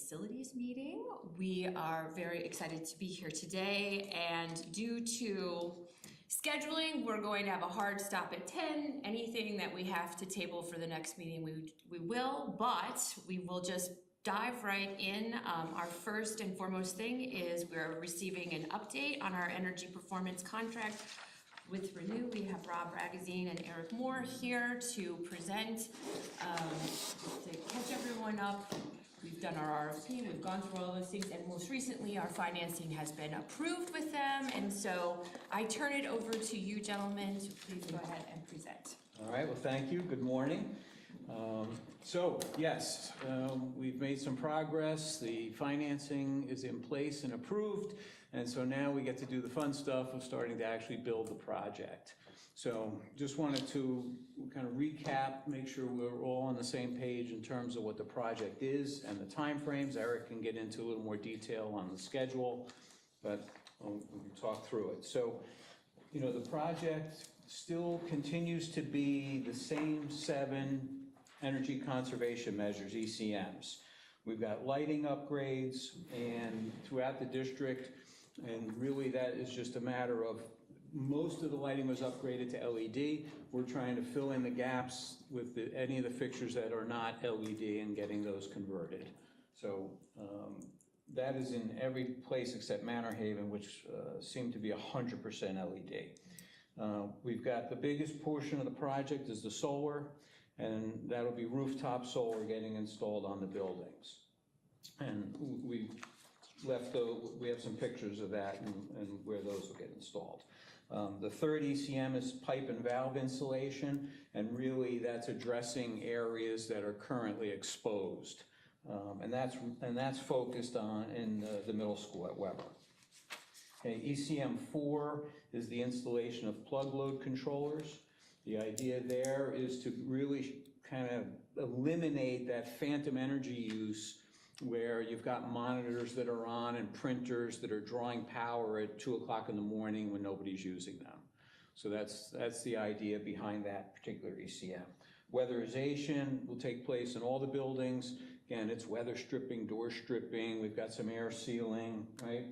facilities meeting. We are very excited to be here today, and due to scheduling, we're going to have a hard stop at 10. Anything that we have to table for the next meeting, we will, but we will just dive right in. Our first and foremost thing is we're receiving an update on our energy performance contract with Renew. We have Rob Ragazine and Eric Moore here to present, to catch everyone up. We've done our RFP, we've gone through all those things, and most recently our financing has been approved with them. And so I turn it over to you gentlemen to please go ahead and present. All right, well, thank you. Good morning. We've made some progress. The financing is in place and approved, and so now we get to do the fun stuff of starting to actually build the project. So just wanted to kind of recap, make sure we're all on the same page in terms of what the project is and the timeframes. Eric can get into a little more detail on the schedule, but we can talk through it. So, you know, the project still continues to be the same 7 energy conservation measures, ECMs. We've got lighting upgrades and throughout the district, and really that is just a matter of most of the lighting was upgraded to LED. We're trying to fill in the gaps with any of the fixtures that are not LED and getting those converted. So that is in every place except Manor Haven, which seem to be 100% LED. We've got the biggest portion of the project is the solar, and that'll be rooftop solar getting installed on the buildings. And we have some pictures of that and where those will get installed. The third ECM is pipe and valve insulation, and really that's addressing areas that are currently exposed. And that's focused on in the middle school at Weber. Okay, ECM 4 is the installation of plug load controllers. The idea there is to really kind of eliminate that phantom energy use where you've got monitors that are on and printers that are drawing power at 2 o'clock in the morning when nobody's using them. So that's the idea behind that particular ECM. Weatherization will take place in all the buildings. Again, it's weather stripping, door stripping, we've got some air sealing, right?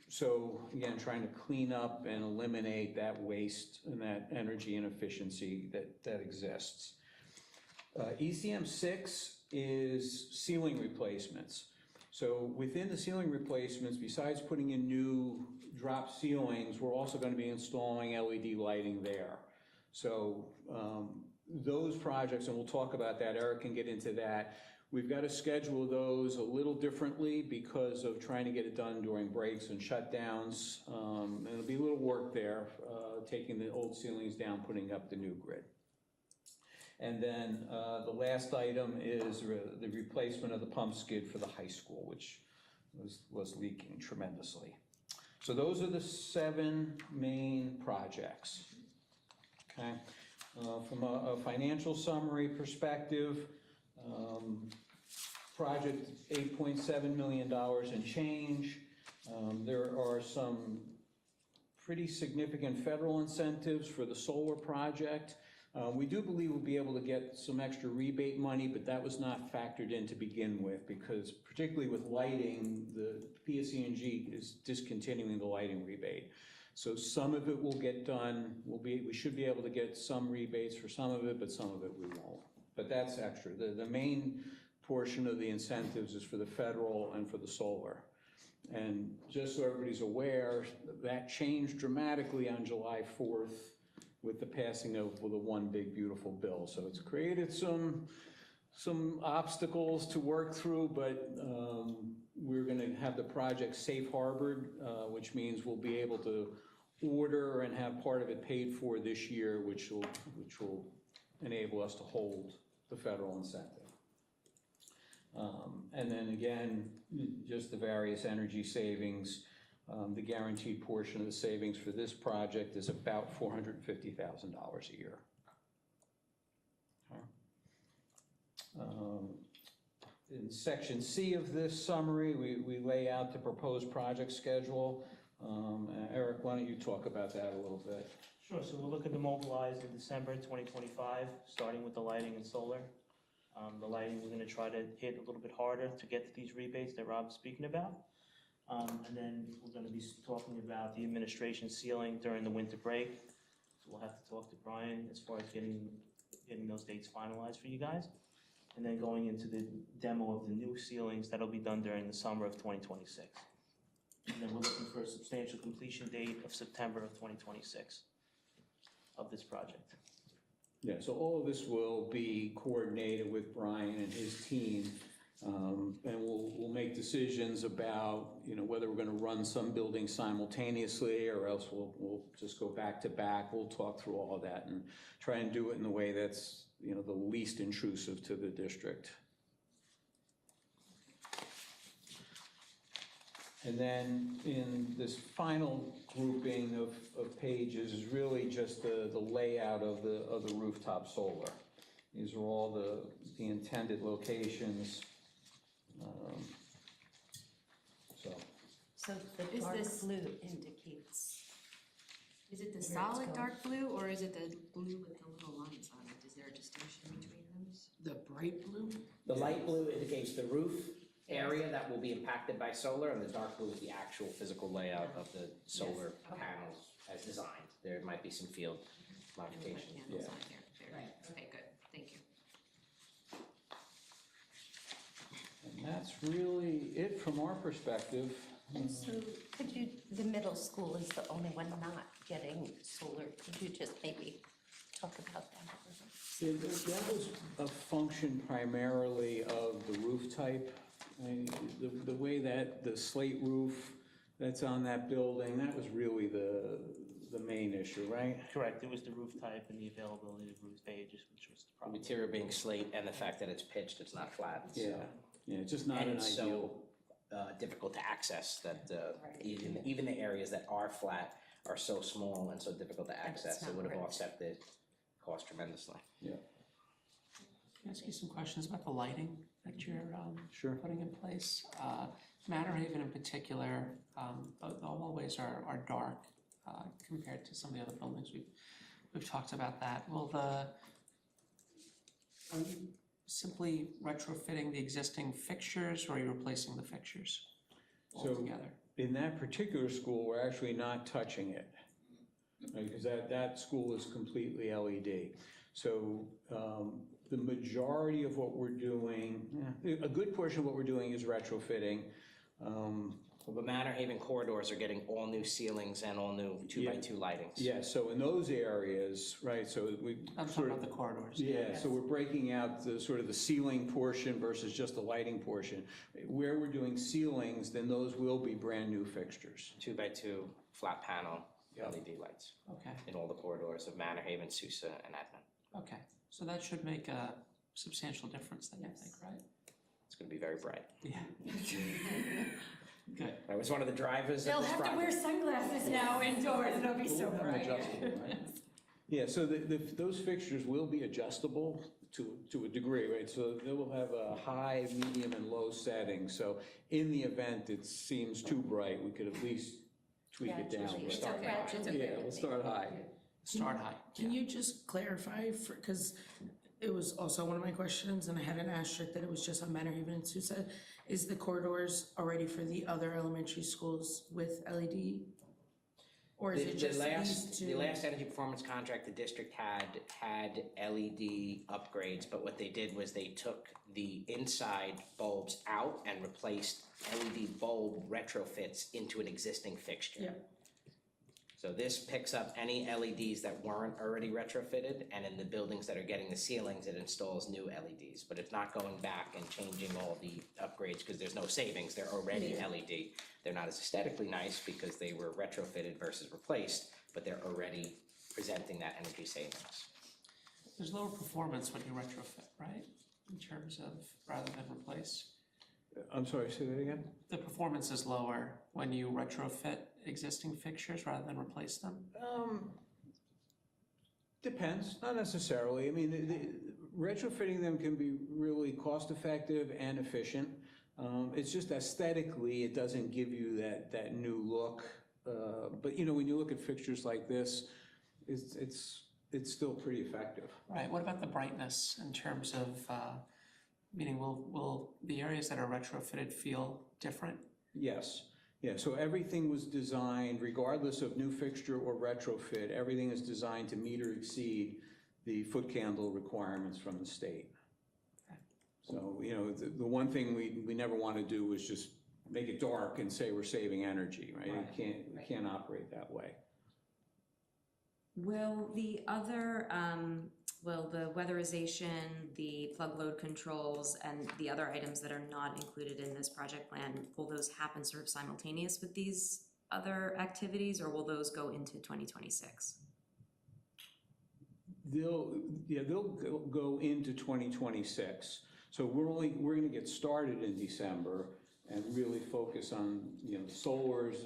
So again, trying to clean up and eliminate that waste and that energy inefficiency that exists. ECM 6 is ceiling replacements. So within the ceiling replacements, besides putting in new drop ceilings, we're also going to be installing LED lighting there. So those projects, and we'll talk about that, Eric can get into that. We've got to schedule those a little differently because of trying to get it done during breaks and shutdowns. And there'll be a little work there, taking the old ceilings down, putting up the new grid. And then the last item is the replacement of the pump skid for the high school, which was leaking tremendously. So those are the 7 main projects. Okay. From a financial summary perspective, project $8.7 million in change. There are some pretty significant federal incentives for the solar project. We do believe we'll be able to get some extra rebate money, but that was not factored in to begin with because particularly with lighting, the PSE&G is discontinuing the lighting rebate. So some of it will get done. We should be able to get some rebates for some of it, but some of it we won't. But that's extra. The main portion of the incentives is for the federal and for the solar. And just so everybody's aware, that changed dramatically on July 4th with the passing of the One Big Beautiful Bill. So it's created some obstacles to work through, but we're going to have the project safe harbored, which means we'll be able to order and have part of it paid for this year, which will enable us to hold the federal incentive. And then again, just the various energy savings. The guaranteed portion of the savings for this project is about $450,000 a year. In section C of this summary, we lay out the proposed project schedule. Eric, why don't you talk about that a little bit? Sure, so we're looking to mobilize in December 2025, starting with the lighting and solar. The lighting, we're gonna try to hit a little bit harder to get to these rebates that Rob's speaking about. And then we're gonna be talking about the administration ceiling during the winter break. So we'll have to talk to Brian as far as getting those dates finalized for you guys. And then going into the demo of the new ceilings, that'll be done during the summer of 2026. And then we're looking for a substantial completion date of September of 2026 of this project. Yeah, so all of this will be coordinated with Brian and his team. And we'll make decisions about, you know, whether we're gonna run some buildings simultaneously or else we'll just go back to back. We'll talk through all of that and try and do it in a way that's, you know, the least intrusive to the district. And then in this final grouping of pages is really just the layout of the rooftop solar. These are all the intended locations. So the Is dark this- blue indicates, Is it the Where it's solid going. dark blue, or is it the blue with the little lines on it? Is there a distinction between those? The bright blue? The light blue indicates the roof area that will be impacted by solar, and the dark blue is the actual physical layout of the solar Okay. panels as designed. There might be some field modifications. Panels Yeah. on here. There. Right. Okay, good, thank you. And that's really it from our perspective. and so could you, the middle school is the only one not getting solar, could you just maybe talk about that a little? Yeah, that was a function primarily of the roof type. I mean, the way that the slate roof that's on that building, that was really the main issue, right? Correct, it was the roof type and the availability of roof pages, which was the The problem. material being slate and the fact that it's pitched, it's not flat. so- Yeah, yeah, it's just not And an it's ideal. so difficult to access that even the areas that are flat are so small and so difficult to access, it not would have great. offset the cost tremendously. Can I ask you some questions about the lighting that you're Sure. putting in place? Manor Haven in particular, the hallways are dark compared to some of the other buildings. We've talked about that. Are you simply retrofitting the existing fixtures, or are you replacing the fixtures So- altogether? In that particular school, we're actually not touching it, right, because that school is completely LED. So the majority of what we're doing, a good portion of what we're doing is retrofitting. Well, the Manor Haven corridors are getting all new ceilings and all new 2x2 lightings. Yeah, so in those areas, right, so we I'm sort talking of. about the corridors. Yeah, so we're breaking out the sort of the ceiling portion versus just the lighting portion. Where we're doing ceilings, then those will be brand-new fixtures. 2x2 flat panel Yep. LED lights Okay, in all the corridors of Manor Haven, Sousa, and Edmond. okay. So that should make a substantial difference then, you think, right? It's gonna be very bright. Yeah. Good. That was one of the drivers They'll of this have to project. wear sunglasses now indoors, it'll be so We'll have them bright. adjustable, right? Yeah, so those fixtures will be adjustable to a degree, right? So they will have a high, medium, and low setting. So in the event it seems too bright, we could at least tweak it down. Gradually, It's start okay. gradually. Yeah, we'll start high. Start high. yeah. Mm-hmm. Can you just clarify, because it was also one of my questions, and I had an asterisk that it was just on Manor Haven and Sousa. Is the corridors already for the other elementary schools with LED? Or is it just these two? The last energy performance contract the district had LED upgrades, but what they did was they took the inside bulbs out and replaced LED bulb retrofits into an existing fixture. Yeah. So this picks up any LEDs that weren't already retrofitted, and in the buildings that are getting the ceilings, it installs new LEDs. But it's not going back and changing all the upgrades, because there's no savings, they're already LED. They're not as aesthetically nice because they were retrofitted versus replaced, but they're already presenting that energy savings. There's lower performance when you retrofit, right? In terms of, rather than replace. I'm sorry, say that again? The performance is lower when you retrofit existing fixtures rather than replace them? Depends, not necessarily. I mean, retrofitting them can be really cost-effective and efficient. It's just aesthetically, it doesn't give you that new look. But, you know, when you look at fixtures like this, it's still pretty effective. Right, what about the brightness in terms of Meaning will the areas that are retrofitted feel different? Yes, yeah, so everything was designed, regardless of new fixture or retrofit, everything is designed to meet or exceed the foot candle requirements from the state. Okay. So, you know, the one thing we never want to do is just make it dark and say we're saving energy, right? We can't operate that way. Will the other, will the weatherization, the plug load controls, and the other items that are not included in this project plan, will those happen sort of simultaneous with these other activities, or will those go into 2026? They'll go into 2026. So we're gonna get started in December and really focus on, you know, solar is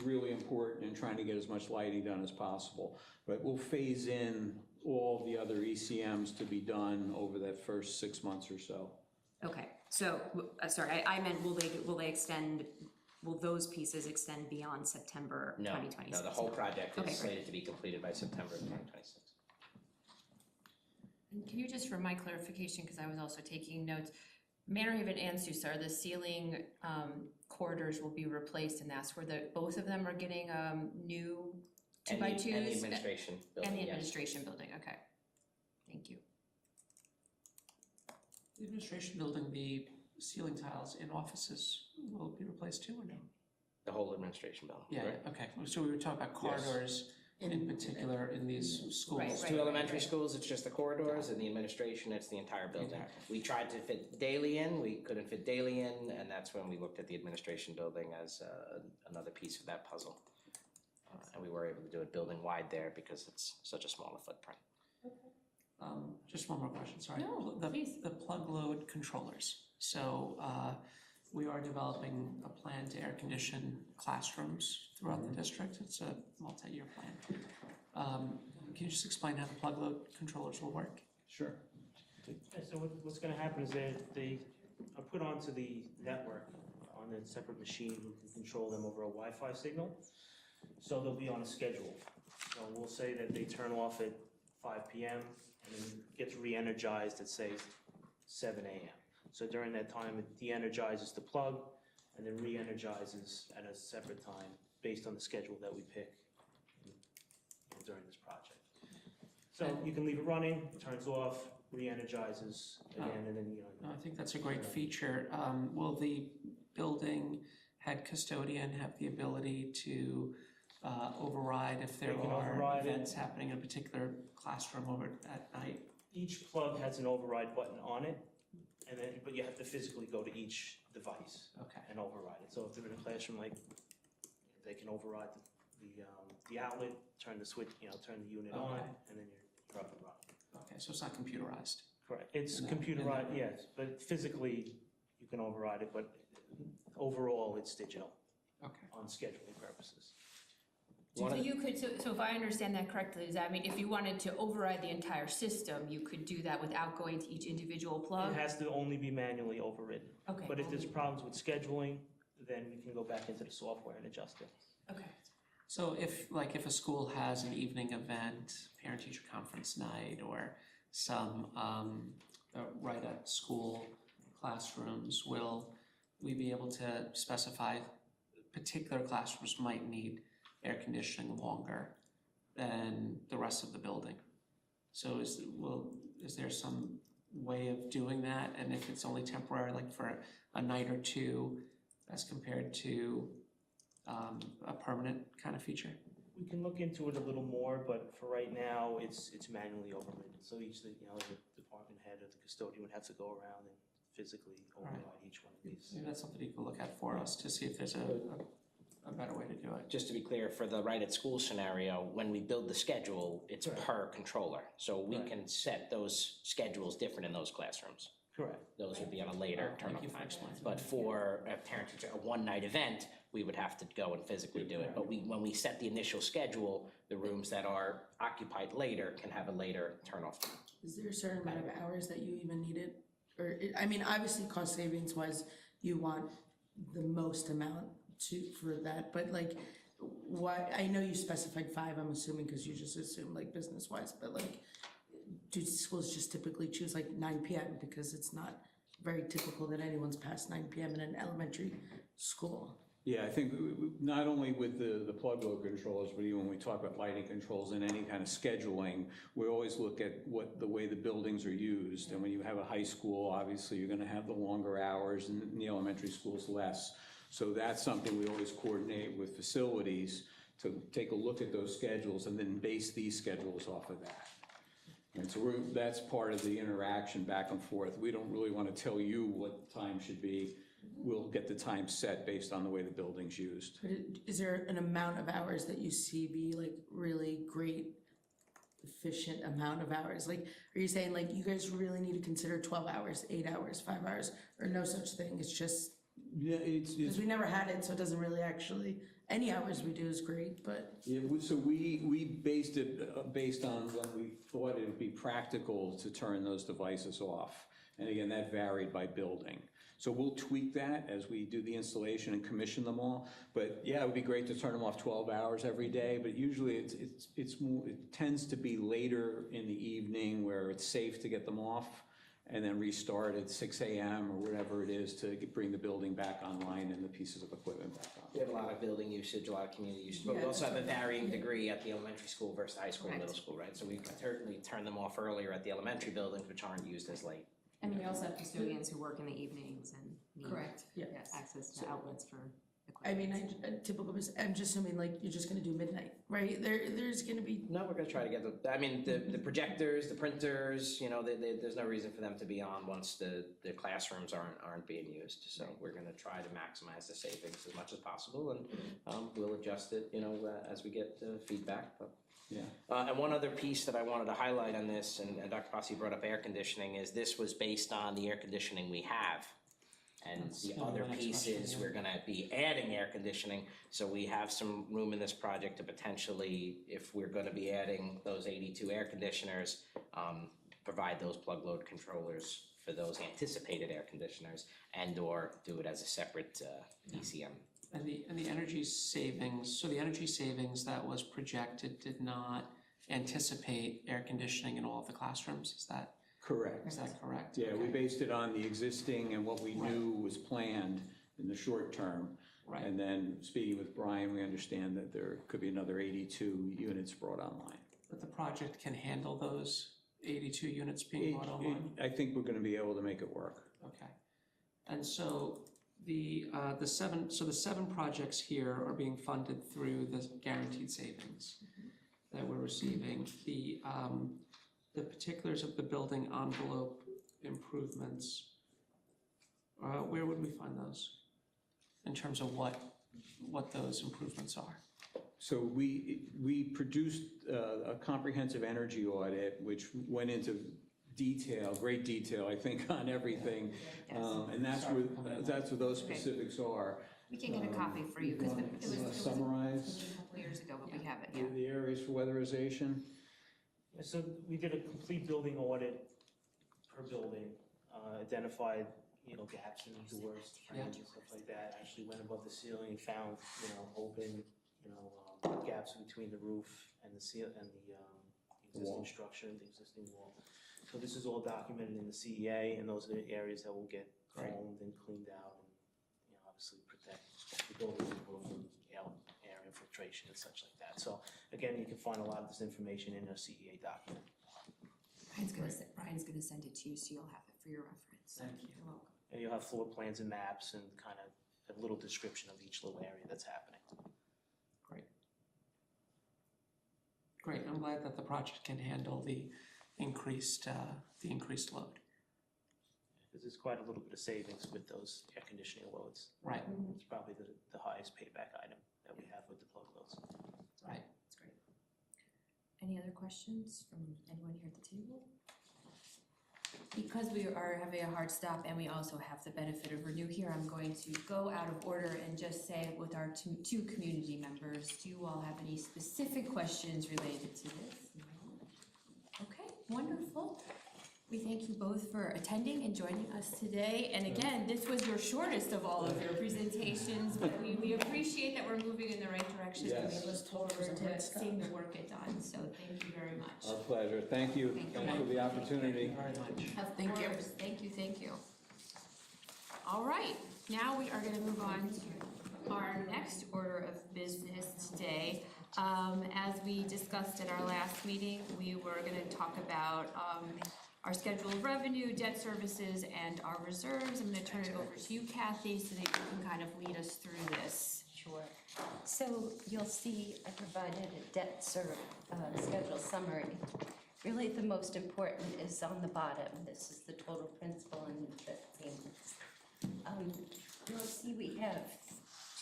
really important and trying to get as much lighting done as possible. But we'll phase in all the other ECMs to be done over that first 6 months or so. Okay, so, sorry, I meant will they extend, will those pieces extend beyond September No, 2026? no, the whole project Okay, is great. slated to be completed by September of 2026. And can you just, for my clarification, because I was also taking notes, Manor Haven and Susar, the ceiling corridors will be replaced, and that's where both of them are getting new And the- 2x2s? And the administration building, And the yes. administration building, okay. Thank you. The administration building, the ceiling tiles in offices will be replaced too, or no? The whole administration building, Yeah, correct? okay, so we were talking about corridors in particular in these schools. Right, Two elementary right. schools, it's just the corridors, and the administration, it's the entire building. We tried to fit daily in, we couldn't fit daily in, and that's when we looked at the administration building as another piece of that puzzle. And we were able to do it building-wide there because it's such a smaller footprint. Just one more question, sorry. No, The- please. The plug load controllers. So we are developing a plan to air condition classrooms throughout the district. It's a multi-year plan. Can you just explain how the plug load controllers will work? Sure. Yeah, so what's gonna happen is they are put onto the network on a separate machine. We can control them over a Wi-Fi signal. So they'll be on a schedule. So we'll say that they turn off at 5 p.m. and then gets re-energized at, say, 7 a.m. So during that time, it de-energizes the plug and then re-energizes at a separate time based on the schedule that we pick during this project. So you can leave it running, turns off, re-energizes again, and then, you know. No, I think that's a great feature. Will the building head custodian have the ability to override if there They can are override it. events happening in a particular classroom over at night? Each plug has an override button on it, and then, but you have to physically go to each device Okay. and override it. So if they're in a classroom, like, they can override the outlet, turn the switch, you know, turn the unit on, Okay. and then you're up and running. Okay, so it's not computerized. Correct. It's In that- computerized, yes, but physically, you can override it, but overall, it's digital Okay. on scheduling purposes. So you could, so if I understand that correctly, does that mean if you wanted to override the entire system, you could do that without going to each individual plug? It has to only be manually overridden. Okay. But if there's problems with scheduling, then we can go back into the software and adjust it. Okay. So if a school has an evening event, parent-teacher conference night, or some right at school classrooms, will we be able to specify particular classrooms might need air conditioning longer than the rest of the building? So is there some way of doing that? And if it's only temporary, like for a night or two, as compared to a permanent kind of feature? We can look into it a little more, but for right now, it's manually overridden. So each, the department head or the custodian would have to go around and physically override each one of these. Maybe that's something you can look at for us to see if there's a better way to do it. Just to be clear, for the right at school scenario, when we build the schedule, it's Correct. per controller. So we Right. can set those schedules different in those classrooms. Correct. Those would be on a later Thank turn-off you for time. explaining. But for a parent-teacher, a one-night event, we would have to go and physically do it. But when we set the initial schedule, the rooms that are occupied later can have a later turn-off time. Is there a certain amount of hours that you even need it? Or, I mean, obviously cost savings wise, you want the most amount for that, but like, why, I know you specified 5, I'm assuming, because you just assumed like business wise, but like, do schools just typically choose like 9 p.m. because it's not very typical that anyone's past 9 PM in an elementary school. Yeah, I think not only with the plug load controllers, but even when we talk about lighting controls and any kind of scheduling, we always look at the way the buildings are used. And when you have a high school, obviously, you're gonna have the longer hours, and in the elementary schools, less. So that's something we always coordinate with facilities to take a look at those schedules and then base these schedules off of that. And so that's part of the interaction back and forth. We don't really want to tell you what time should be. We'll get the time set based on the way the building's used. But is there an amount of hours that you see be like really great, efficient amount of hours? Like, are you saying like you guys really need to consider 12 hours, 8 hours, 5 hours, or no such thing? It's just, Yeah, it's, because we never had it, so it doesn't really actually, any hours we do is great, but. yeah, so we based it based on when we thought it would be practical to turn those devices off. And again, that varied by building. So we'll tweak that as we do the installation and commission them all. But yeah, it would be great to turn them off 12 hours every day, but usually it's more, it tends to be later in the evening where it's safe to get them off and then restart at 6 AM or whatever it is to bring the building back online and the pieces of equipment back on. We have a lot of building usage, a lot of community usage, but we Yeah, also have a that's- varying degree at the elementary school versus high school and Correct. middle school, right? So we can certainly turn them off earlier at the elementary buildings, which aren't used as late. And we also have custodians who work in the evenings and need Correct. Yeah. access to outlets for I equipment. mean, I'm just assuming like you're just gonna do midnight, right? There's gonna be, No, we're gonna try to get I mean, the projectors, the printers, you know, there's no reason for them to be on once the classrooms aren't being used. So we're gonna try to maximize the savings as much as possible, and we'll adjust it, you know, as we get feedback, but. Yeah. And one other piece that I wanted to highlight on this, and Dr. Fossey brought up air conditioning, is this was based on the air conditioning we have. And That's the gonna be other my next piece question, is yeah. we're gonna be adding air conditioning, so we have some room in this project to potentially, if we're gonna be adding those 82 air conditioners, provide those plug load controllers for those anticipated air conditioners, and/or do it as a separate ECM. And the energy savings, so the energy savings that was projected did not anticipate air conditioning in all of the classrooms, is that Correct. correct? Yeah, we based it on the existing and what we knew was planned in the short term. Right. And then speaking with Brian, we understand that there could be another 82 units brought online. But the project can handle those 82 units being brought online? I think we're gonna be able to make it work. Okay. And so the seven projects here are being funded through the guaranteed savings that we're receiving. The particulars of the building envelope improvements, where would we find those? In terms of what those improvements are? So we produced a comprehensive energy audit, which went into detail, great detail, I think, on everything. And that's where those specifics are. We can get a copy for you, because it was Summarize a couple years ago, but we have it, yeah. the areas for weatherization. So we did a complete building audit per building, identified, you know, gaps in the doors, frames and stuff like that. Actually went above the ceiling, found, you know, open, you know, gaps between the roof and the existing Wall. structure, the existing wall. So this is all documented in the CEA, and those are the areas that will get Great. foamed and cleaned out, and, you know, obviously protect the building from, you know, air infiltration and such like that. So again, you can find a lot of this information in a CEA document. Brian's gonna send it to you, so you'll have it for your reference. Thank you. You're welcome. And you'll have floor plans and maps and kind of a little description of each little area that's happening. Great, I'm glad that the project can handle the increased load. Because there's quite a little bit of savings with those air conditioning loads. Right, It's probably the highest payback item that we have with the plug loads. right. That's great. Any other questions from anyone here at the table? Because we are having a hard stop and we also have the benefit of Renew here, I'm going to go out of order and just say with our two community members, do you all have any specific questions related to this? No? Okay, wonderful. We thank you both for attending and joining us today. And again, this was your shortest of all of your presentations, but we appreciate that we're moving in the right direction. And Yes. we look forward to seeing the work get done, so thank you very much. Our pleasure. Thank you. Thank you. Thanks for the opportunity. Very much. Of course, thank you, thank you. All right, now we are gonna move on to our next order of business today. As we discussed at our last meeting, we were gonna talk about, our scheduled revenue, debt services, and our reserves. I'm gonna turn it over to you, Kathy, so that you can kind of lead us through this. Sure. So you'll see I provided a debt schedule summary. Really, the most important is on the bottom. This is the total principal and interest payments. You'll see we have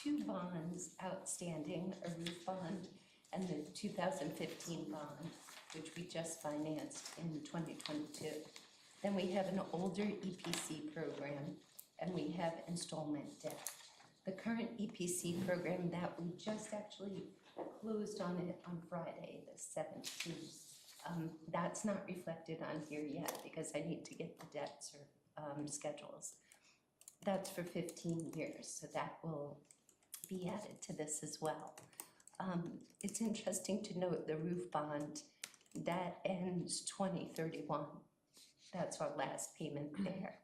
2 bonds outstanding, a roof bond and the 2015 bond, which we just financed in 2022. Then we have an older EPC program, and we have installment debt. The current EPC program that we just actually closed on it on Friday, the 17th. That's not reflected on here yet because I need to get the debt schedules. That's for 15 years, so that will be added to this as well. It's interesting to note the roof bond, that ends 2031. That's our last payment there.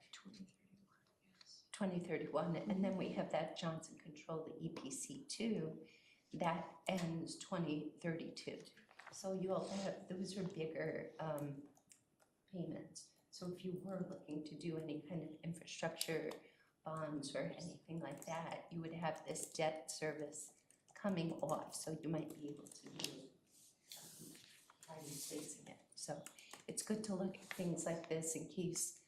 2031, and then we have that Johnson Control, the EPC 2, that ends 2032. So you'll have, those are bigger payments. So if you were looking to do any kind of infrastructure bonds or anything like that, you would have this debt service coming off, so you might be able to do by replacing it. So it's good to look at things like this in case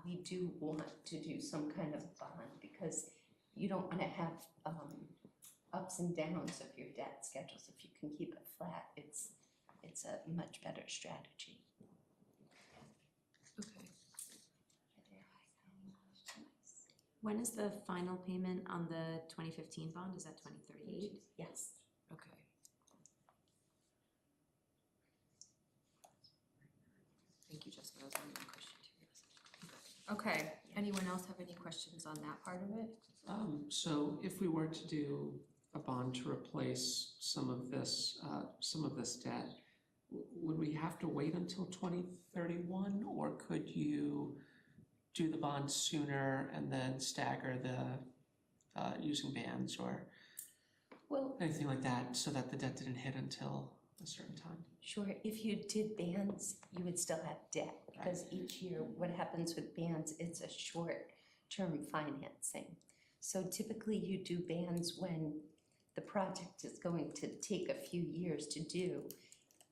we do want to do some kind of bond, because you don't want to have ups and downs of your debt schedules. If you can keep it flat, it's a much better strategy. Okay. When is the final payment on the 2015 bond? Is that 2038? Yes. Okay. Thank you, Jessica. That was only one question too. Okay, anyone else have any questions on that part of it? So if we were to do a bond to replace some of this debt, would we have to wait until 2031, or could you do the bond sooner and then stagger the using bands or Well, anything like that, so that the debt didn't hit until a certain time? sure, if you did bands, you would still have debt, because each year, what happens with bands, it's a short-term financing. So typically you do bands when the project is going to take a few years to do.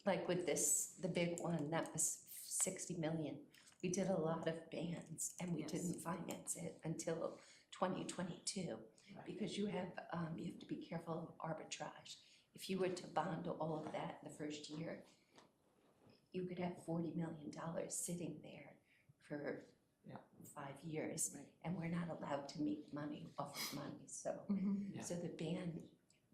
Like with this, the big one, that was 60 million. We did a lot of bands and we Yes. didn't finance it until 2022. Because you have to be careful of arbitrage. If you were to bond all of that in the first year, you could have $40 million sitting there for 5 years. Right. And we're not allowed to make money off of money, so. Yeah. So the band,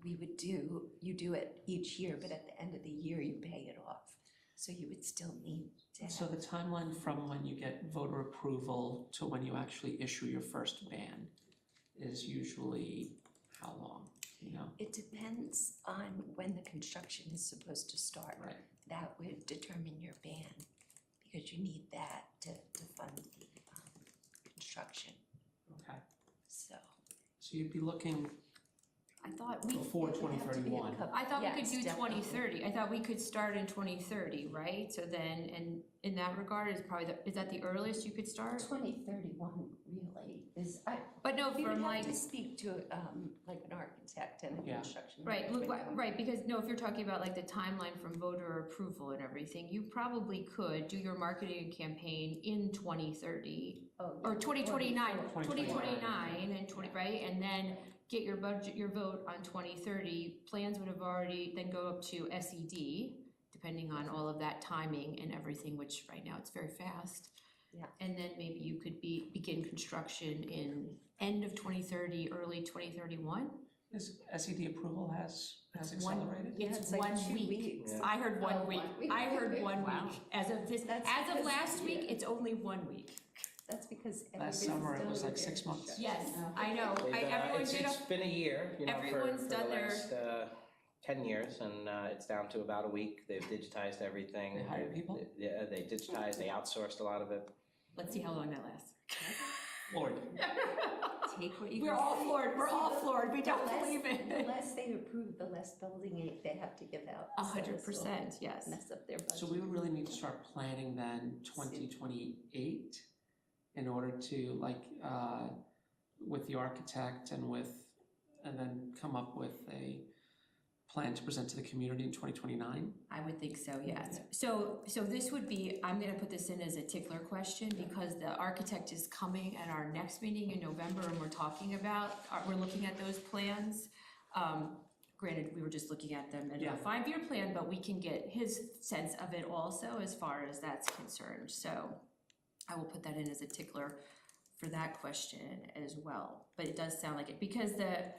you do it each year, but at the end of the year, you pay it off. So you would still need to So have, the timeline from when you get voter approval to when you actually issue your first ban is usually how long, you know? it depends on when the construction is supposed to start. Right. That would determine your ban, because you need that to fund the construction, Okay. so. So you'd be looking I thought we, before It would have to be a 2031. couple- I thought we could yes, do definitely. 2030. I thought we could start in 2030, right? So then, and in that regard, is probably is that the earliest you could start? 2031 really is, But no, we would from have like, to speak to like an architect and a Yeah. construction. right, manager. right, because no, if you're talking about like the timeline from voter approval and everything, you probably could do your marketing campaign in 2030 Oh, or 2029, 2029. 2029 and 20, right? And then get your budget, your vote on 2030. Plans would have already then go up to SED, depending on all of that timing and everything, which right now it's very fast. Yeah. And then maybe you could begin construction in end of 2030, early 2031. Is SED approval has One- accelerated? Yeah, It's it's like 1 2 week. weeks. Yeah. I heard Oh, 1 week. 1 week. I heard 1 Wow. week. As of this, That's as of because- last week, yeah. it's only 1 week. That's because Last everybody's summer it done was with like their 6 months. Yes, I know. Everyone It's did been a year, you know, everyone's for done the their- last 10 years, and it's down to about a week. They've digitized everything. They hired people? Yeah, they digitized, they outsourced a lot of it. Let's see how long that lasts. Lord, Take what you We're can all get. floored, we're all floored, we The don't less- believe The it. less they approve, the less building aid they have to give out. So this will 100%, yes. Mess up their budget. so we would really need to start planning then 2028 in order to like, with the architect and then come up with a plan to present to the community in 2029. I would think so, yes. So this would be, I'm gonna put this in as a tickler question because the architect is coming at our next meeting in November and we're talking about, we're looking at those plans. Granted, we were just looking at them in Yeah. a 5-year plan, but we can get his sense of it also as far as that's concerned. So I will put that in as a tickler for that question as well. But it does sound like it, because the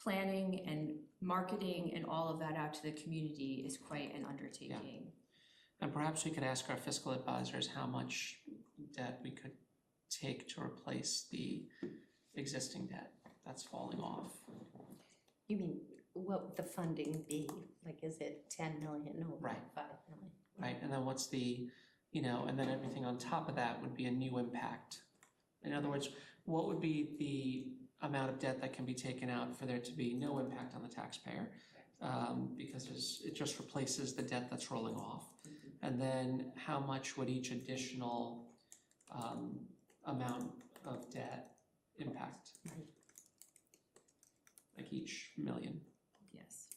planning and marketing and all of that out to the community is quite an undertaking. And perhaps we could ask our fiscal advisors how much debt we could take to replace the existing debt that's falling off. You mean, what would the funding be? Like, is it 10 million or Right. 5 million? Right, and then what's the, and then everything on top of that would be a new impact. In other words, what would be the amount of debt that can be taken out for there to be no impact on the taxpayer? Because it just replaces the debt that's rolling off. And then how much would each additional amount of debt impact? Like each million? Yes.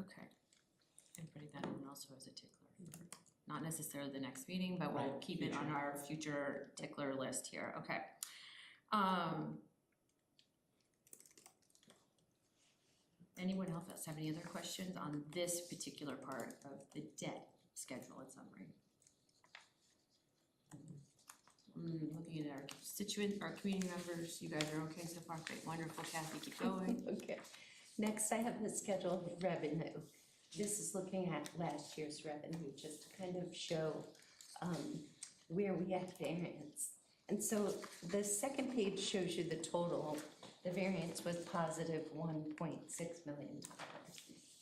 Okay. And putting that in also as a tickler. Not necessarily the next meeting, but we'll Right, keep it on future. our future tickler list here, okay. Anyone else have any other questions on this particular part of the debt schedule and summary? Looking at our constituent, our community members, you guys are okay so far, great, wonderful, Kathy, keep going. Okay. Next, I have the schedule of revenue. This is looking at last year's revenue, just to kind of show where we had variance. And so the second page shows you the total. The variance was positive $1.6 million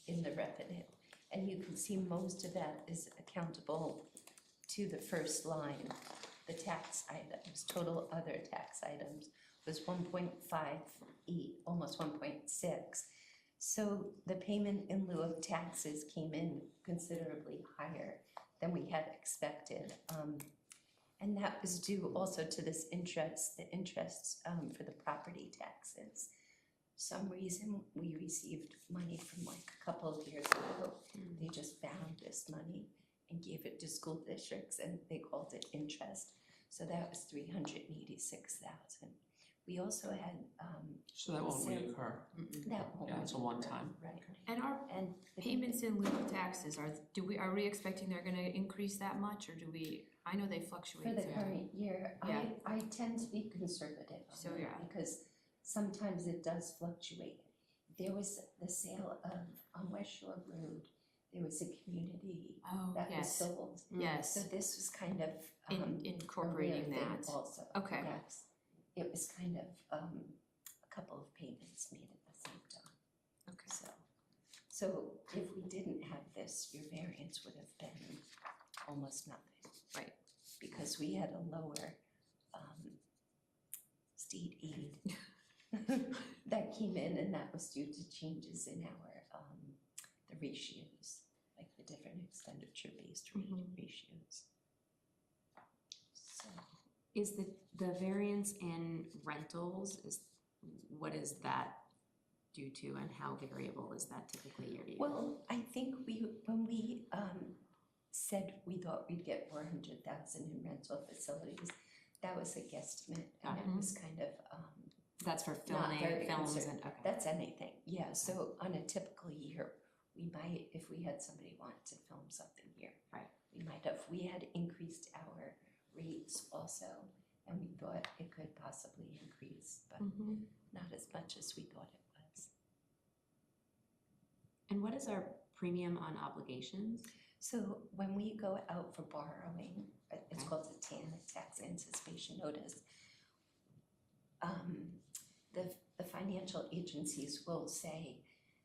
in the revenue. And you can see most of that is accountable to the first line, the tax items. Total other tax items was 1.58, almost 1.6. So the payment in lieu of taxes came in considerably higher than we had expected. And that was due also to this interest, the interests for the property taxes. Some reason we received money from like a couple of years ago. They just found this money and gave it to school districts and they called it interest. So that was $386,000. We also had, So that won't So- reoccur. that won't. Yeah, it's a one-time. Right. And our And the payments in lieu of taxes, are we expecting they're gonna increase that much, or do we, I know they fluctuate. For the so- current year, Yeah. I tend to be conservative on So, that yeah. because sometimes it does fluctuate. There was the sale of, on West Shore Road, there was a community Oh, that was yes, sold. yes, So this was kind of a incorporating rare thing that. also. Okay. That's- It was kind of a couple of payments made at the same time, Okay, so if we didn't have this, your variance would have been almost nothing. Right. Because we had a lower state aid that came in, and that was due to changes in our the ratios, like the different expenditure-based ratios. So, Is the variance in rentals, what is that due to and how variable is that typically year to year? well, I think when we said we thought we'd get 400,000 in rental facilities, that was a guesstimate, and it was kind of That's for not filming, very films conservative. and, okay. That's anything, yeah, so on a typical year, we might, if we had somebody want to film something here. Right. We might have, we had increased our rates also, and we thought it could possibly increase, but not as much as we thought it was. And what is our premium on obligations? So when we go out for borrowing, it's Okay. called a TAN, a tax anticipation notice. The financial agencies will say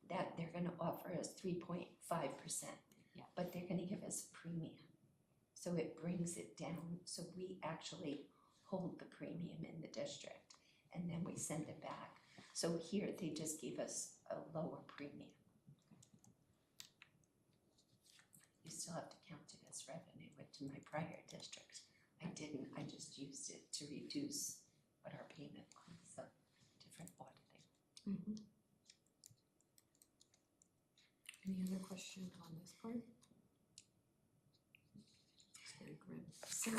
that they're gonna offer us 3.5%. Yeah. But they're gonna give us a premium. So it brings it down, so we actually hold the premium in the district and then we send it back. So here, they just gave us a lower premium. You still have to count it as revenue, which in my prior district, I didn't, I just used it to reduce what our payment was, so different auditing. Any other questions on this part? It's very grim. So,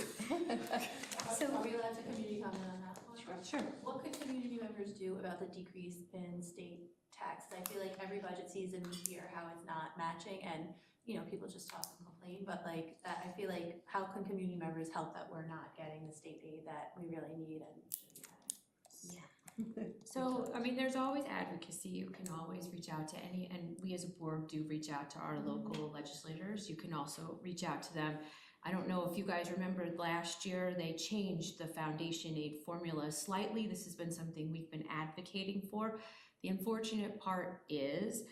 Are we allowed to community comment on that one? Sure. What could community members do about the decrease in state tax? I feel like every budget season we hear how it's not matching and, you know, people just talk and complain, but like that, I feel like how can community members help that we're not getting the state aid that we really need and should be getting? yeah. So, I mean, there's always advocacy, you can always reach out to any, and we as a board do reach out to our local legislators, you can also reach out to them. I don't know if you guys remembered last year, they changed the foundation aid formula slightly, this has been something we've been advocating for. The unfortunate part is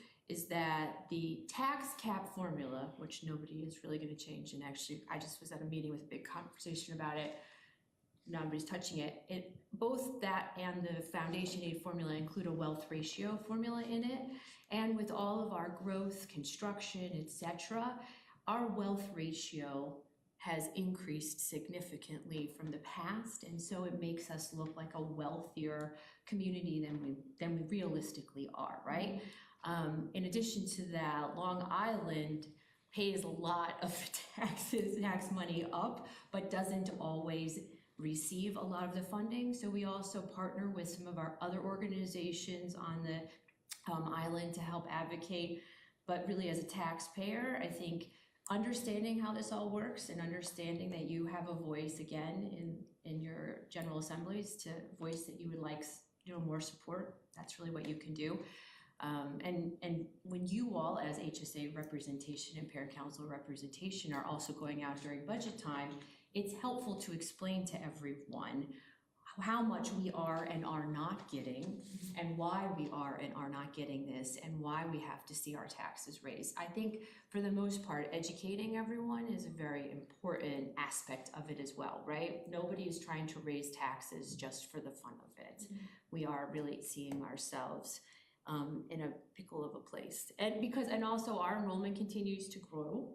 that the tax cap formula, which nobody is really gonna change, and actually, I just was at a meeting with a big conversation about it, nobody's touching it, both that and the foundation aid formula include a wealth ratio formula in it, and with all of our growth, construction, etc., our wealth ratio has increased significantly from the past, and so it makes us look like a wealthier community than we realistically are, right? In addition to that, Long Island pays a lot of tax money up, but doesn't always receive a lot of the funding. So we also partner with some of our other organizations on the island to help advocate. But really, as a taxpayer, I think understanding how this all works and understanding that you have a voice again in your general assemblies to voice that you would like, you know, more support, that's really what you can do. And when you all as HSA representation and parent council representation are also going out during budget time, it's helpful to explain to everyone how much we are and are not getting and why we are and are not getting this and why we have to see our taxes raised. I think for the most part, educating everyone is a very important aspect of it as well, right? Nobody is trying to raise taxes just for the fun of it. We are really seeing ourselves in a pickle of a place. And also our enrollment continues to grow.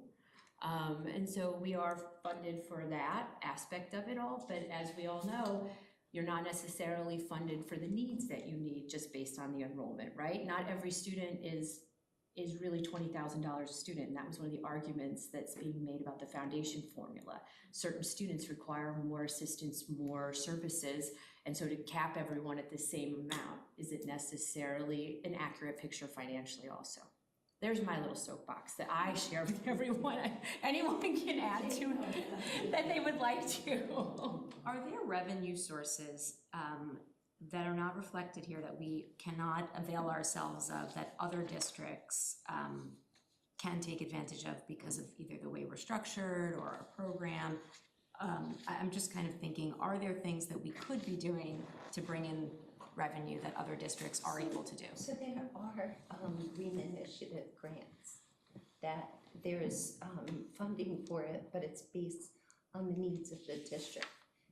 And so we are funded for that aspect of it all, but as we all know, you're not necessarily funded for the needs that you need just based on the enrollment, right? Not every student is really $20,000 a student, and that was one of the arguments that's being made about the foundation formula. Certain students require more assistance, more services, and so to cap everyone at the same amount isn't necessarily an accurate picture financially also. There's my little soapbox that I share with everyone. Anyone can add to it that they would like to. Are there revenue sources that are not reflected here that we cannot avail ourselves of that other districts can take advantage of because of either the way we're structured or our program? I'm just kind of thinking, are there things that we could be doing to bring in revenue that other districts are able to do? So there are green initiative grants that there's funding for it, but it's based on the needs of the district.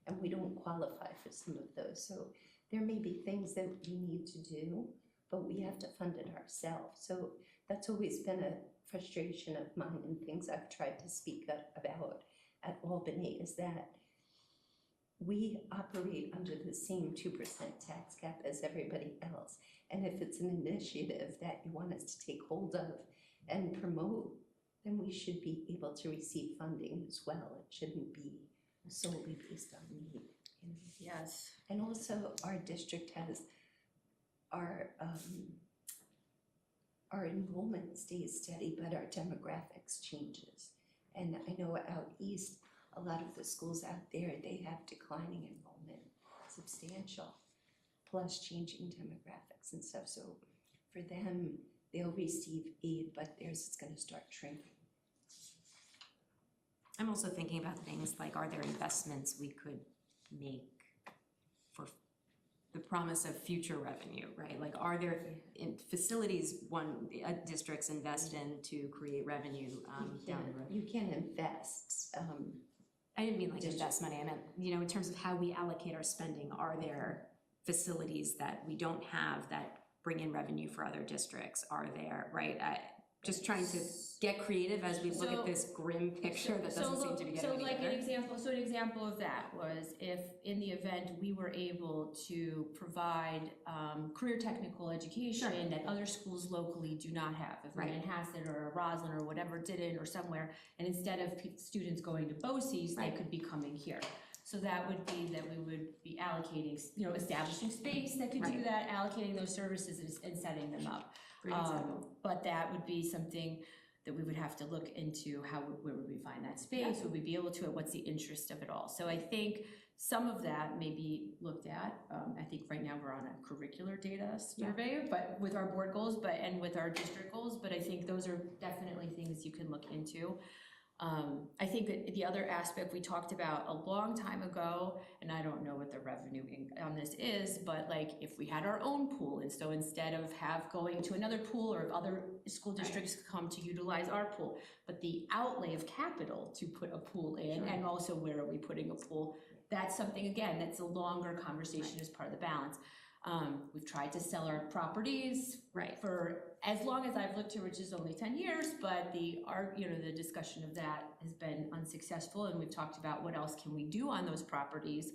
And we don't qualify for some of those. So there may be things that we need to do, but we have to fund it ourselves. So that's always been a frustration of mine and things I've tried to speak up about at Albany is that we operate under the same 2% tax cap as everybody else. And if it's an initiative that you want us to take hold of and promote, then we should be able to receive funding as well. It shouldn't be solely based on need. You know? Yes. And also our district has our enrollment stays steady, but our demographics changes. And I know out east, a lot of the schools out there, they have declining enrollment, substantial, plus changing demographics and stuff. So for them, they'll receive aid, but theirs is gonna start shrinking. I'm also thinking about things like, are there investments we could make for the promise of future revenue, right? Like, are there facilities districts invest in to create revenue down the road? You can invest, I didn't mean like invest money, I meant, in terms of how we allocate our spending, are there facilities that we don't have that bring in revenue for other districts? Are there, right? Just trying to get creative as we look at this grim picture that doesn't seem to be getting any better. An example of that was if in the event we were able to provide career technical education that other schools locally do not have. If Right. Manhasset or Roslyn or whatever didn't or somewhere, and instead of students going to BOCES, they could be coming here. So that would be that we would be allocating, establishing space that could do Right. that, allocating those services and setting them up. Great example. But that would be something that we would have to look into, where would we find that space? Would we be able to, what's the interest of it all? So I think some of that may be looked at. I think right now we're on a curricular data survey, but with our board goals, and with our district goals, but I think those are definitely things you can look into. I think that the other aspect we talked about a long time ago, and I don't know what the revenue on this is, but like if we had our own pool, and so instead of going to another pool or if other school districts come to utilize our pool, but the outlay of capital to put a pool in, and also where are we putting a pool, that's something, again, that's a longer conversation as part of the balance. We've tried to sell our properties for as long as I've lived here, which is only 10 years, but the discussion of that has been unsuccessful, and we've talked about what else can we do on those properties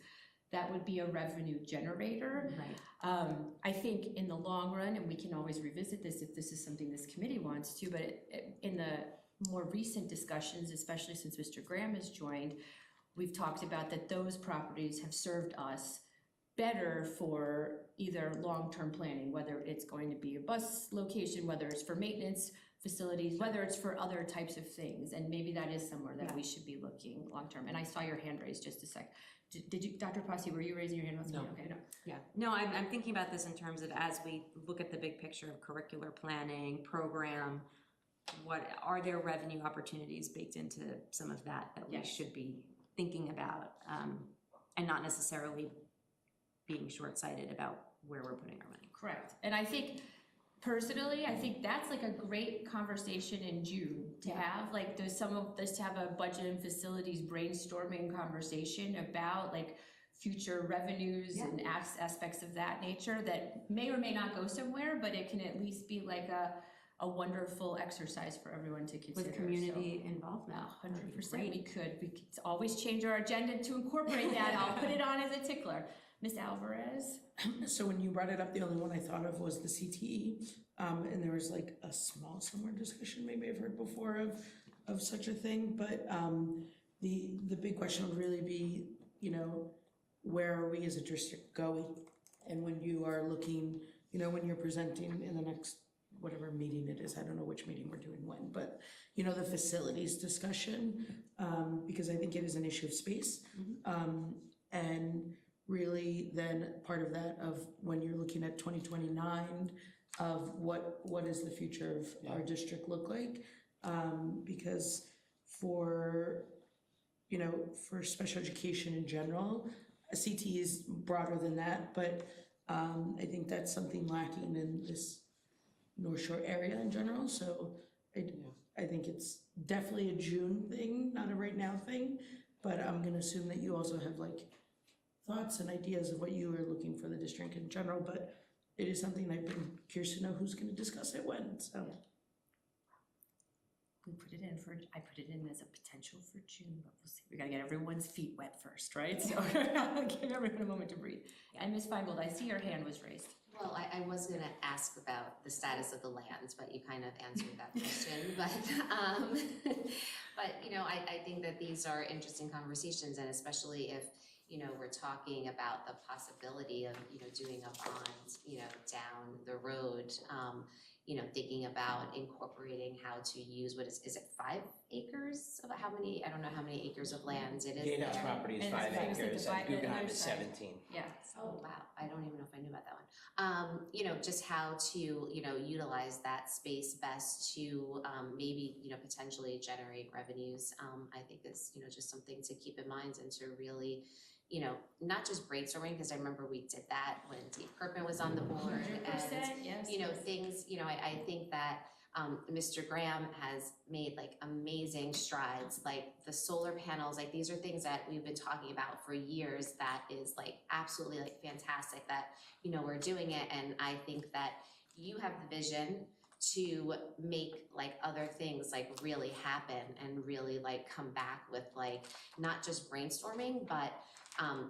that would be a revenue generator. Right. I think in the long run, and we can always revisit this if this is something this committee wants to, but in the more recent discussions, especially since Mr. Graham has joined, we've talked about that those properties have served us better for either long-term planning, whether it's going to be a bus location, whether it's for maintenance facilities, whether it's for other types of things, and maybe that is somewhere that we should be looking long-term. And I saw your hand raised just a sec. Did you, Dr. Posse, were you raising your hand? No. Okay, no. Yeah, no, I'm thinking about this in terms of as we look at the big picture of curricular planning, program, what are there revenue opportunities baked into some of that we Yes. should be thinking about, and not necessarily being short-sighted about where we're putting our money. Correct. And I think, personally, I think that's like a great conversation in June to have. Like, there's some of us to have a budget and facilities brainstorming conversation about like future revenues and aspects of that nature that may or may not go somewhere, but it can at least be like a wonderful exercise for everyone to consider. With community involvement. 100%, we could always change our agenda to incorporate that. I'll put it on as a tickler. Ms. Alvarez? So when you brought it up, the only one I thought of was the CTE, and there was like a small summer discussion maybe I've heard before of such a thing, but the big question would really be, where are we as a district going? And when you are looking, when you're presenting in the next whatever meeting it is, I don't know which meeting we're doing when, but the facilities discussion, because I think it is an issue of space, and really then part of that of when you're looking at 2029 of what does the future of our district look like, because for special education in general, a CT is broader than that, but I think that's something lacking in this North Shore area in general, so I think it's definitely a June thing, not a right now thing, but I'm gonna assume that you also have like thoughts and ideas of what you are looking for the district in general, but it is something I've been curious to know who's gonna discuss it when, so. I put it in as a potential for June, but we'll see. We gotta get everyone's feet wet first, right? So I'll give everyone a moment to breathe. And Ms. Feingold, I see your hand was raised. Well, I was gonna ask about the status of the lands, but you kind of answered that question, but, I think that these are interesting conversations, and especially if, we're talking about the possibility of, doing a bond, down the road, thinking about incorporating how to use, is it 5 acres? Of how many, I don't know how many acres of land it is Gatehouse there. property is And 5 it was like acres, the and Guggenheim other is side. 17. Yeah. Oh, wow, I don't even know if I knew about that one. Just how to, utilize that space best to, maybe, potentially generate revenues, I think is, just something to keep in mind and to really, not just brainstorming, because I remember we did that when Dave Kirkman was on the board. 100%, yes. Things, I think that Mr. Graham has made like amazing strides, like the solar panels, like these are things that we've been talking about for years that is like absolutely like fantastic that, you know, we're doing it, and I think that you have the vision to make like other things like really happen and really like come back with like not just brainstorming, but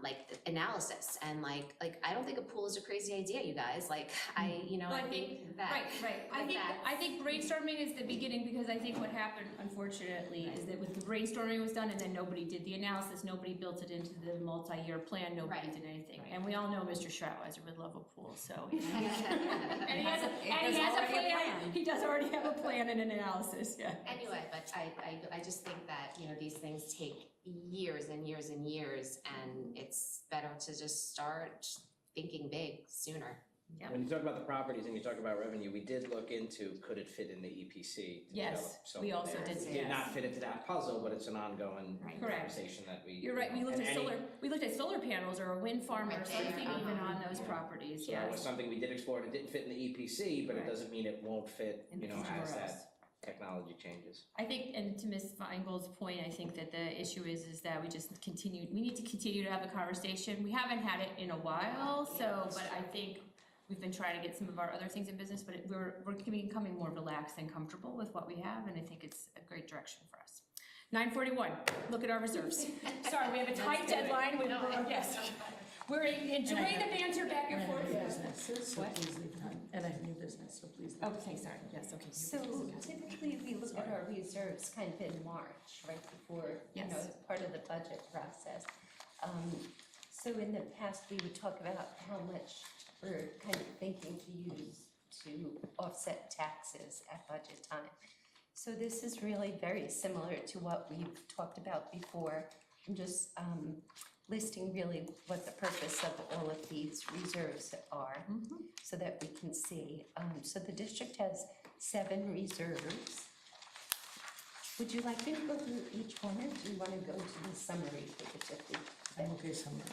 like analysis and like I don't think a pool is a crazy idea, you guys, like I, you know, Well, I think that. Right. I think brainstorming is the beginning, because I think what happened unfortunately is that with the brainstorming was done and then nobody did the analysis, nobody built it into the multi-year plan, nobody Right. did anything. Right. And we all know Mr. Schratweiser would love a pool, so. And he It has has a already a plan, plan. he does already have a plan and an analysis, yeah. Anyway, but I just think that, you know, these things take years and years and years, and it's better to just start thinking big sooner. When you talk about the properties and you talk about revenue, we did look into, could it fit in the EPC to Yes, develop something we also there. did, It did not yes. fit into that puzzle, but it's an ongoing Right. Correct. conversation that we. You're right, we looked and at any- solar panels or a wind farm or Right there, something even on those Yeah. properties, So that was yes. something we did explore, and it didn't fit in the EPC, but it Right. doesn't mean it won't fit, In you know, somewhere as else. that technology changes. I think, and to Ms. Feingold's point, I think that the issue is that we need to continue to have the conversation. We haven't had it in a while, so, but I think we've been trying to get some of our other things in business, but we're becoming more relaxed and comfortable with what we have, and I think it's a great direction for us. 9:41, look at our reserves. Sorry, we have a tight deadline, yes. We're enjoying the banter back and And I forth. have businesses, so please leave none, and I have new business, so please leave. Okay, sorry, yes, okay. So typically, we look at our reserves kind of in March, right before, you know, Yes. as part of the budget process. So in the past, we would talk about how much we're kind of thinking to use to offset taxes at budget time. So this is really very similar to what we've talked about before. I'm just listing really what the purpose of all of these reserves are, so that we can see. So the district has 7 reserves. Would you like me to go through each one, or do you want to go to the summary for the 50? I'm okay somewhere.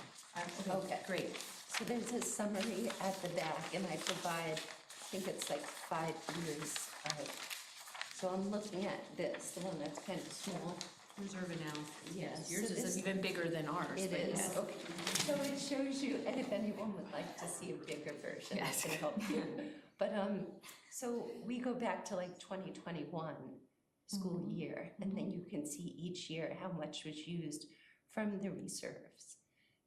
Okay. Great. So there's a summary at the back, and I provide, I think it's like 5 years of. So I'm looking at this, the one that's kind of small. Reserve analysis. Yes. Yours So is this- even bigger than ours. It but is, yes. okay. So it shows you, and if anyone would like to see a bigger version, I Yes. can help you. But, so we go back to like 2021 school year, and then you can see each year how much was used from the reserves.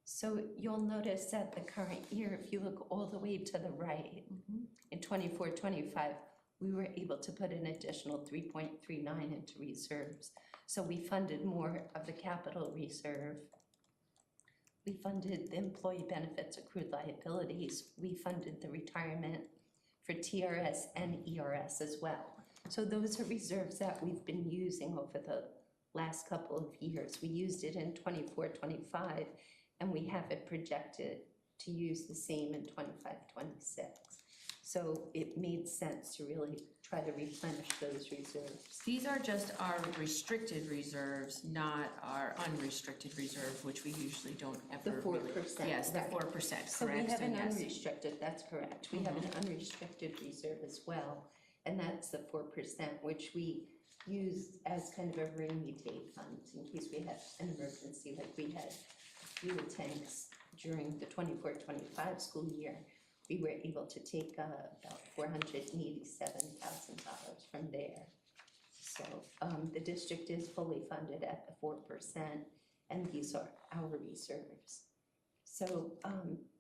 So you'll notice that the current year, if you look all the way to the right, in 24-25, we were able to put an additional 3.39 into reserves. So we funded more of the capital reserve. We funded the employee benefits accrued liabilities. We funded the retirement for TRS and ERS as well. So those are reserves that we've been using over the last couple of years. We used it in 24-25, and we have it projected to use the same in 25-26. So it made sense to really try to replenish those reserves. These are just our restricted reserves, not our unrestricted reserve, which we usually don't The ever. 4%. Yes, the right. 4%, So we correct, have an yes. unrestricted, that's correct. We have an unrestricted reserve as well, and that's the 4%, which we use as kind of a rainy day fund in case we had an emergency, like we had fuel tanks during the 24-25 school year. We were able to take about $487,000 from there. So the district is fully funded at the 4%, and these are our reserves. So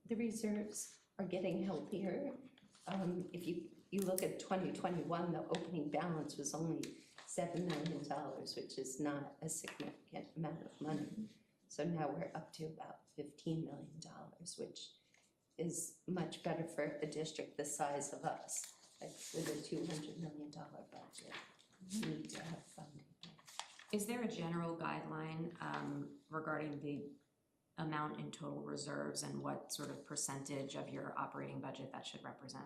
the reserves are getting healthier. If you look at 2021, the opening balance was only $7 million, which is not a significant amount of money. So now we're up to about $15 million, which is much better for a district the size of us, like with a $200 million budget. We need to have funding. Is there a general guideline regarding the amount in total reserves and what sort of percentage of your operating budget that should represent?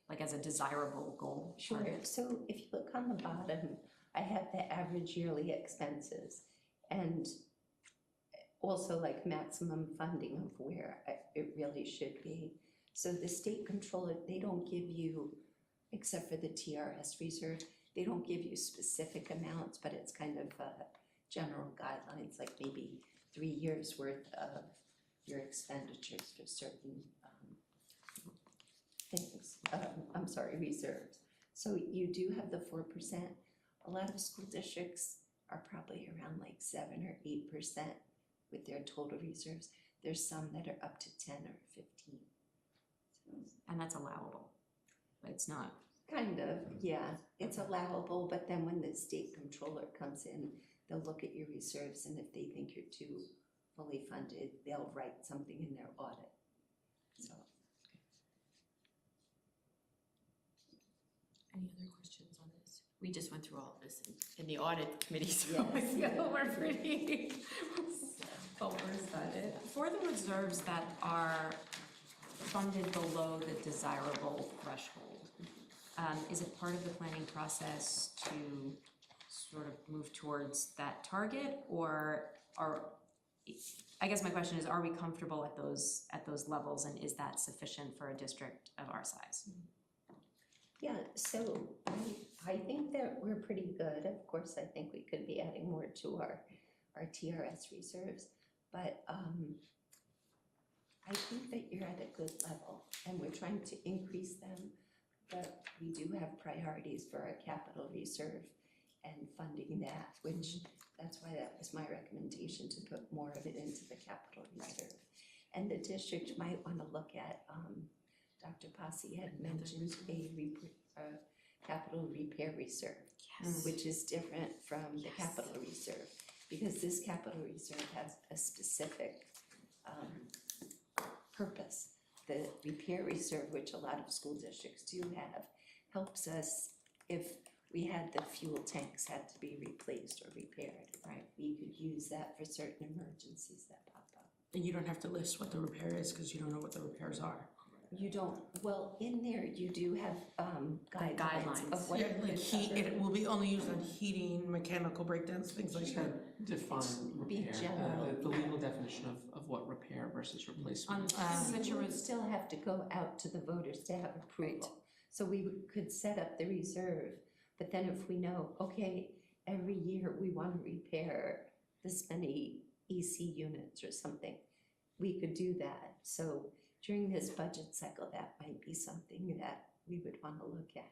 Like as a desirable goal? Sure, so if you look on the bottom, I have the average yearly expenses and also like maximum funding of where it really should be. So the state controller, they don't give you, except for the TRS reserve, they don't give you specific amounts, but it's kind of general guidelines, like maybe 3 years' worth of your expenditures for certain things, reserves. So you do have the 4%. A lot of school districts are probably around like 7 or 8% with their total reserves. There's some that are up to 10 or 15. So, And that's allowable, but it's not. kind of, yeah, it's allowable, but then when the state controller comes in, they'll look at your reserves, and if they think you're too fully funded, they'll write something in their audit, so. Any other questions on this? We just went through all of this in the audit committee, so Yes. we're pretty overstated. For the reserves that are funded below the desirable threshold, is it part of the planning process to sort of move towards that target, or I guess my question is, are we comfortable at those levels, and is that sufficient for a district of our size? Yeah, so I think that we're pretty good. Of course, I think we could be adding more to our TRS reserves, but I think that you're at a good level, and we're trying to increase them, but we do have priorities for our capital reserve and funding that, which that's why that was my recommendation, to put more of it into the capital reserve. And the district might want to look at, Dr. Posse had mentioned a capital repair reserve, which is different from the capital reserve, because this capital reserve has a specific purpose. The repair reserve, which a lot of school districts do have, helps us if we had the fuel tanks had to be replaced or repaired. Right. We could use that for certain emergencies that pop up. And you don't have to list what the repair is, because you don't know what the repairs are. You don't, well, in there you do have guidelines Guidelines. of what Yeah, it like could heat, cover. it will be only used on heating, mechanical breakdowns, things like that. Define be repair, general. the legal definition of what repair versus replacement. You would still have to go out to the voters to have approval. So we could set up the reserve, but then if we know, okay, every year we want to repair this many EC units or something, we could do that. So during this budget cycle, that might be something that we would want to look at.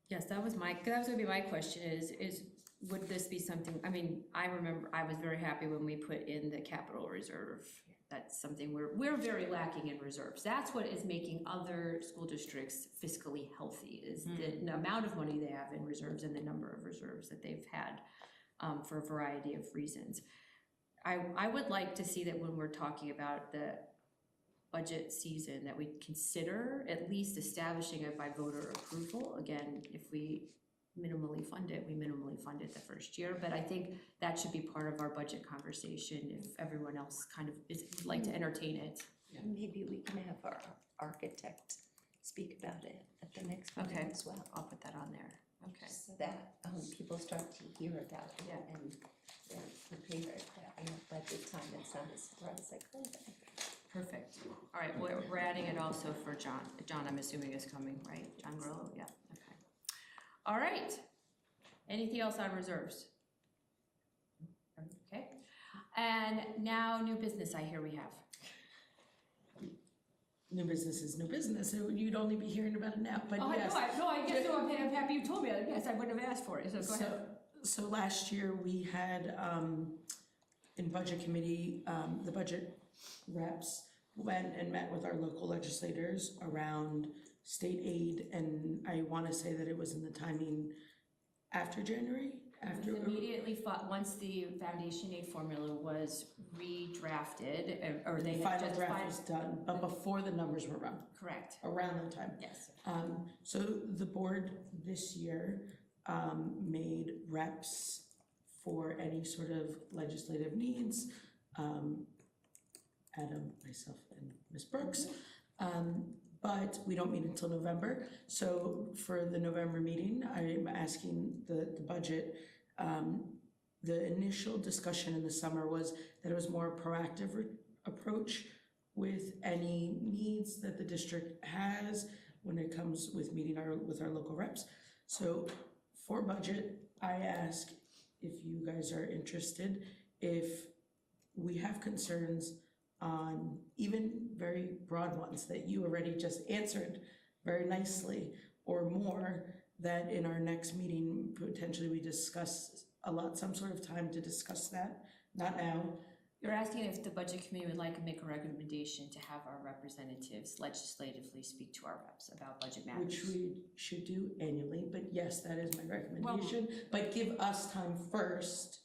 Yes, that was gonna be my question is would this be something, I mean, I remember I was very happy when we put in the capital reserve. That's something we're very lacking in reserves. That's what is making other school districts fiscally healthy, is the amount of money they have in reserves and the number of reserves that they've had for a variety of reasons. I would like to see that when we're talking about the budget season, that we consider at least establishing it by voter approval. Again, if we minimally fund it, we minimally fund it the first year, but I think that should be part of our budget conversation if everyone else kind of would like to entertain it. Maybe we can have our architect speak about it at the next meeting Okay. as well. I'll put that on there, okay. So that people start to hear about it and they're prepared. That budget time, it's not a surprise like, oh, Perfect. All right, we're adding it also for John. John, I'm assuming is coming, right? John Grillo, yeah, okay. All right. Anything else on reserves? Okay. And now new business, I hear we have. New business is new business, so you'd only be hearing about it now, but yes. I guess so, I'm happy you told me that. Yes, I wouldn't have asked for it, so go ahead. So last year, we had, in budget committee, the budget reps went and met with our local legislators around state aid, and I wanna say that it was in the timing after January, after. Immediately, once the foundation aid formula was redrafted, or they The had final just. draft was done, but before the numbers were run, Correct, around that time. yes. So the board this year made reps for any sort of legislative needs. Adam, myself, and Ms. Brooks. But we don't meet until November. So for the November meeting, I'm asking the budget. The initial discussion in the summer was that it was more proactive approach with any needs that the district has when it comes with meeting with our local reps. So for budget, I ask if you guys are interested, if we have concerns on even very broad ones that you already just answered very nicely, or more, that in our next meeting, potentially we discuss, allot some sort of time to discuss that, not now. You're asking if the budget committee would like to make a recommendation to have our representatives legislatively speak to our reps about budget matters. Which we should do annually, but yes, that is my recommendation. But give us time first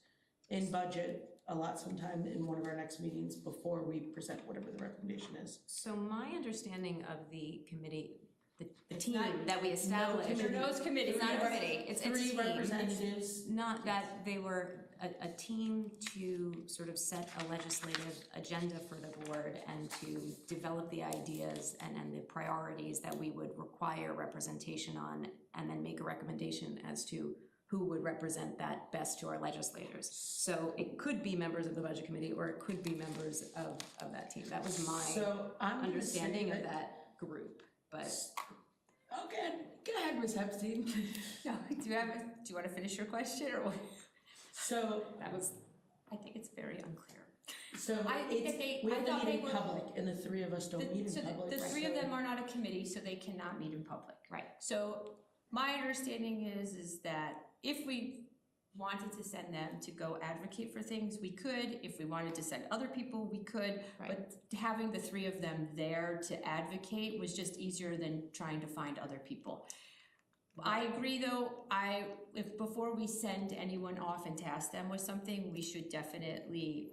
in budget, allot some time in one of our next meetings before we present whatever the recommendation is. So my understanding of the committee, the It's team not- that we established. There's no committee, It's not a yes. committee, it's a team. Three representatives. Not that they were a team to sort of set a legislative agenda for the board and to develop the ideas and the priorities that we would require representation on, and then make a recommendation as to who would represent that best to our legislators. So it could be members of the budget committee, or it could be members of that team. That was my So I'm gonna say understanding of that group, but. Okay, go ahead, Ms. Epstein. No, do you want to finish your question or what? So, That was, I think it's very unclear. so I think that it's, we have to thought meet they in were- public, and the three of us don't meet So in public. the three of so- them are not a committee, so they cannot meet in public. Right. So my understanding is that if we wanted to send them to go advocate for things, we could. If we wanted to send other people, we could. Right. But having the three of them there to advocate was just easier than trying to find other people. I agree though, if before we send anyone off and task them with something, we should definitely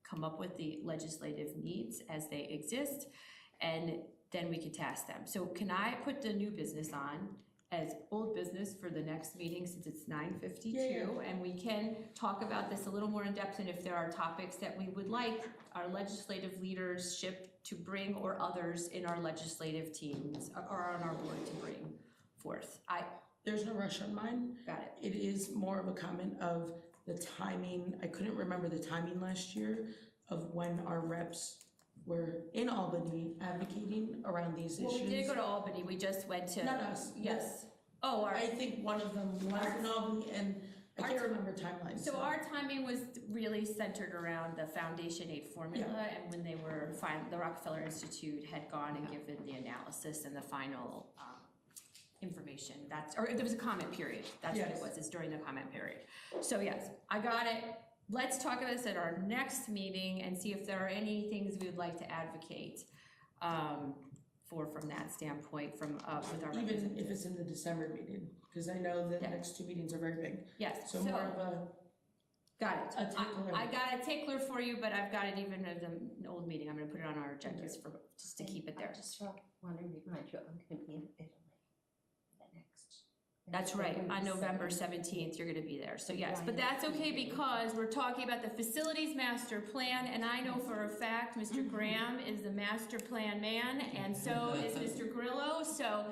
come up with the legislative needs as they exist, and then we could task them. So can I put the new business on as old business for the next meeting, since it's 9:52? Yeah. And we can talk about this a little more in depth, and if there are topics that we would like our legislative leadership to bring, or others in our legislative teams or on our board to bring forth. There's no rush on mine. Got it. It is more of a comment of the timing. I couldn't remember the timing last year of when our reps were in Albany advocating around these issues. Well, we didn't go to Albany, we just went to. Not us. Yes. Oh, I think one of them was in Albany, and I can't remember timelines. So our timing was really centered around the Foundation Aid formula, and when they were the Rockefeller Institute had gone and given the analysis and the final information, or there was a comment period, that's what it Yes. was, it's during the comment period. So yes, I got it. Let's talk about this at our next meeting and see if there are any things we would like to advocate from that standpoint, with our Even representatives. if it's in the December meeting, because I know the Yeah. next two meetings are very big. Yes, So more of a, got it. a tickler. I got a tickler for you, but I've got it even at an old meeting, I'm gonna put it on our agendas for, just to keep it there. I just want to remind you, I'm gonna be in Italy the next. That's right, on November 17th, you're gonna be there, so yes, but that's okay because we're talking about the facilities master plan, and I know for a fact Mr. Graham is the master plan man, and so is Mr. Grillo, so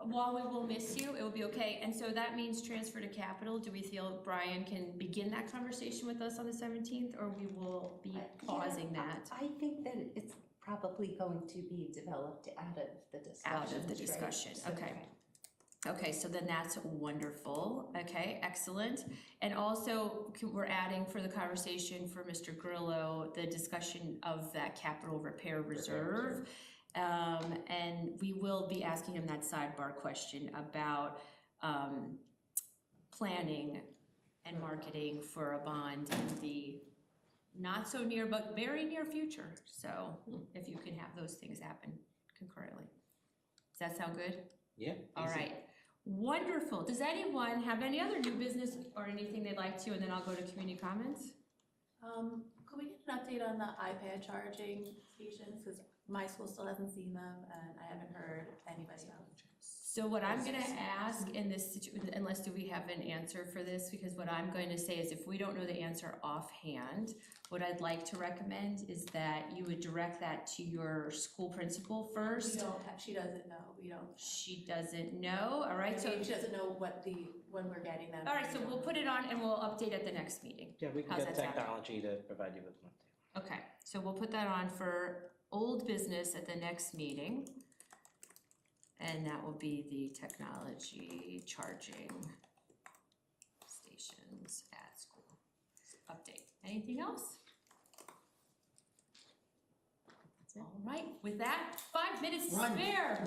while we will miss you, it will be okay, and so that means transfer to capital. Do we feel Brian can begin that conversation with us on the 17th, or we will be pausing that? I think that it's probably going to be developed out of the discussion. Out of the discussion, okay. Okay, so then that's wonderful. Okay, excellent. And also, we're adding for the conversation for Mr. Grillo, the discussion of that capital repair reserve. And we will be asking him that sidebar question about planning and marketing for a bond in the not so near, but very near future. So if you can have those things happen concurrently. Does that sound good? Yeah. All easy. right, wonderful. Does anyone have any other new business or anything they'd like to, and then I'll go to community comments? Could we get an update on the iPad charging stations? Because my school still hasn't seen them and I haven't heard anybody else. So what I'm gonna ask in this unless do we have an answer for this, because what I'm going to say is if we don't know the answer offhand, what I'd like to recommend is that you would direct that to your school principal first. She doesn't know, we don't. She doesn't know, all right, so, Maybe she doesn't know when we're getting them. all right, so we'll put it on and we'll update at the next meeting. Yeah, we can How's get that sound? technology to provide you with one too. Okay, so we'll put that on for old business at the next meeting. And that will be the technology charging stations at school. Update. Anything else? All right, with that, 5 minutes to spare.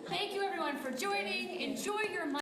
Thank you everyone for joining. Enjoy your